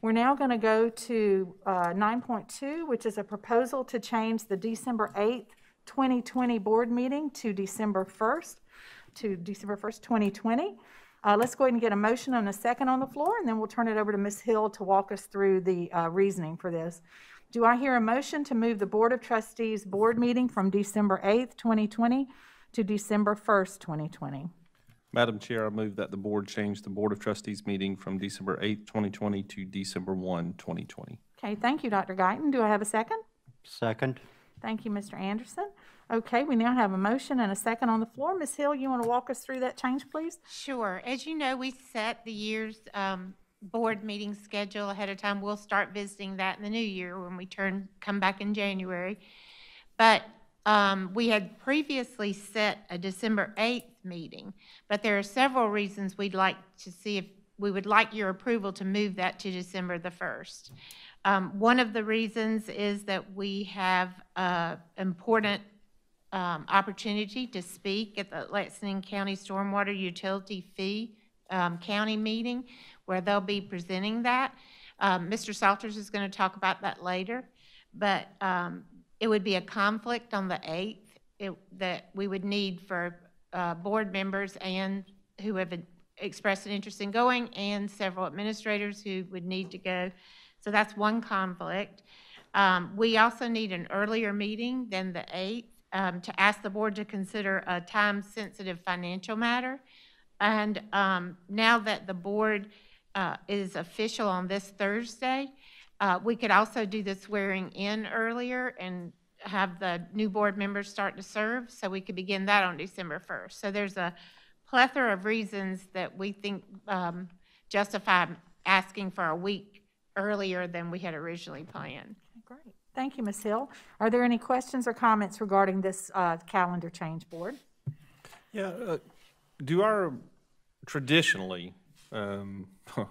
We're now going to go to 9.2, which is a proposal to change the December 8th, 2020 board meeting to December 1st, 2020. Let's go ahead and get a motion and a second on the floor, and then we'll turn it over to Ms. Hill to walk us through the reasoning for this. Do I hear a motion to move the Board of Trustees board meeting from December 8th, 2020 to December 1st, 2020? Madam Chair, I move that the board change the Board of Trustees meeting from December 8th, 2020 to December 1, 2020. Okay, thank you, Dr. Guyton. Do I have a second? Second. Thank you, Mr. Anderson. Okay, we now have a motion and a second on the floor. Ms. Hill, you want to walk us through that change, please? Sure. As you know, we set the year's board meeting schedule ahead of time. We'll start visiting that in the new year when we come back in January. But we had previously set a December 8th meeting, but there are several reasons we'd like to see if we would like your approval to move that to December the 1st. One of the reasons is that we have an important opportunity to speak at the Lexington County Stormwater Utility Fee County meeting, where they'll be presenting that. Mr. Salters is going to talk about that later, but it would be a conflict on the 8th that we would need for board members and who have expressed an interest in going, and several administrators who would need to go. So that's one conflict. We also need an earlier meeting than the 8th to ask the board to consider a time-sensitive financial matter. And now that the board is official on this Thursday, we could also do the swearing in earlier and have the new board members start to serve, so we could begin that on December 1st. So there's a plethora of reasons that we think justify asking for a week earlier than we had originally planned. Great. Thank you, Ms. Hill. Are there any questions or comments regarding this calendar change, board? Yeah, do our traditionally, that's a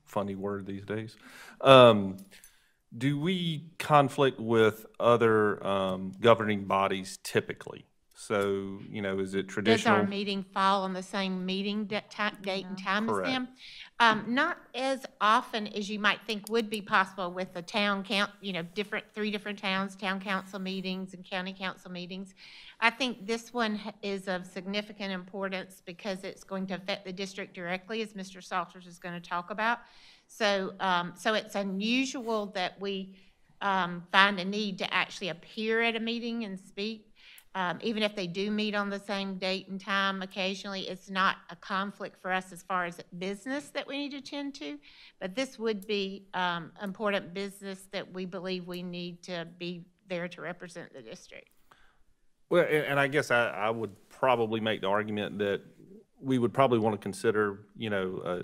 funny word these days, do we conflict with other governing bodies typically? So, you know, is it traditional? Does our meeting fall on the same meeting date and time as them? Not as often as you might think would be possible with the town count, you know, three different towns, town council meetings and county council meetings. I think this one is of significant importance because it's going to affect the district directly, as Mr. Salters is going to talk about. So, so it's unusual that we find a need to actually appear at a meeting and speak. Even if they do meet on the same date and time occasionally, it's not a conflict for us as far as business that we need to tend to, but this would be important business that we believe we need to be there to represent the district. Well, and I guess I would probably make the argument that we would probably want to consider, you know,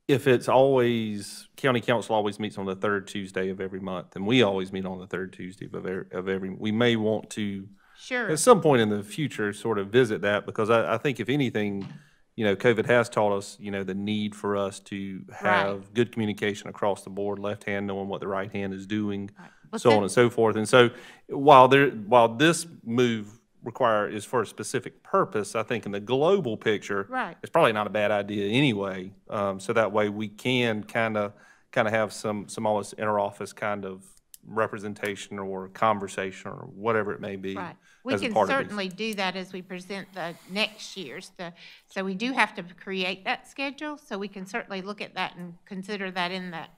if it's always, county council always meets on the third Tuesday of every month, and we always meet on the third Tuesday of every, we may want to, sure, at some point in the future, sort of visit that, because I think if anything, you know, COVID has taught us, you know, the need for us to have good communication across the board, left hand knowing what the right hand is doing, so on and so forth. And so while this move is for a specific purpose, I think in the global picture, it's probably not a bad idea anyway. So that way we can kind of have some almost interoffice kind of representation or conversation or whatever it may be. Right. We can certainly do that as we present the next year's. So we do have to create that schedule, so we can certainly look at that and consider that in that.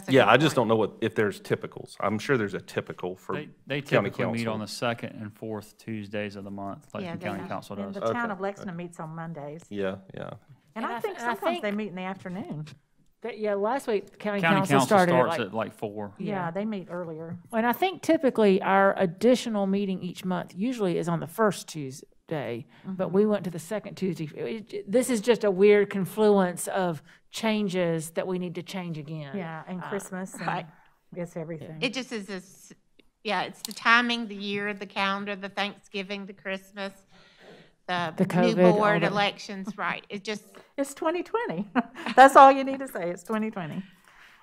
Yeah, I just don't know if there's typicals. I'm sure there's a typical for they typically meet on the second and fourth Tuesdays of the month, like the county council does. And the town of Lexington meets on Mondays. Yeah, yeah. And I think sometimes they meet in the afternoon. Yeah, last week county council started starts at like 4. Yeah, they meet earlier. And I think typically our additional meeting each month usually is on the first Tuesday, but we went to the second Tuesday. This is just a weird confluence of changes that we need to change again. Yeah, and Christmas, and it's everything. It just is this, yeah, it's the timing, the year, the calendar, the Thanksgiving, the Christmas, the COVID, new board elections, right. It's 2020. That's all you need to say. It's 2020.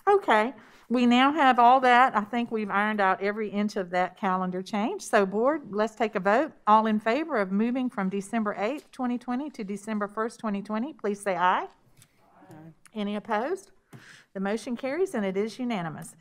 Okay. We now have all that. I think we've ironed out every inch of that calendar change. So, board, let's take a vote. All in favor of moving from December 8th, 2020 to December 1st, 2020, please say aye. Any opposed? The motion carries and it is unanimous.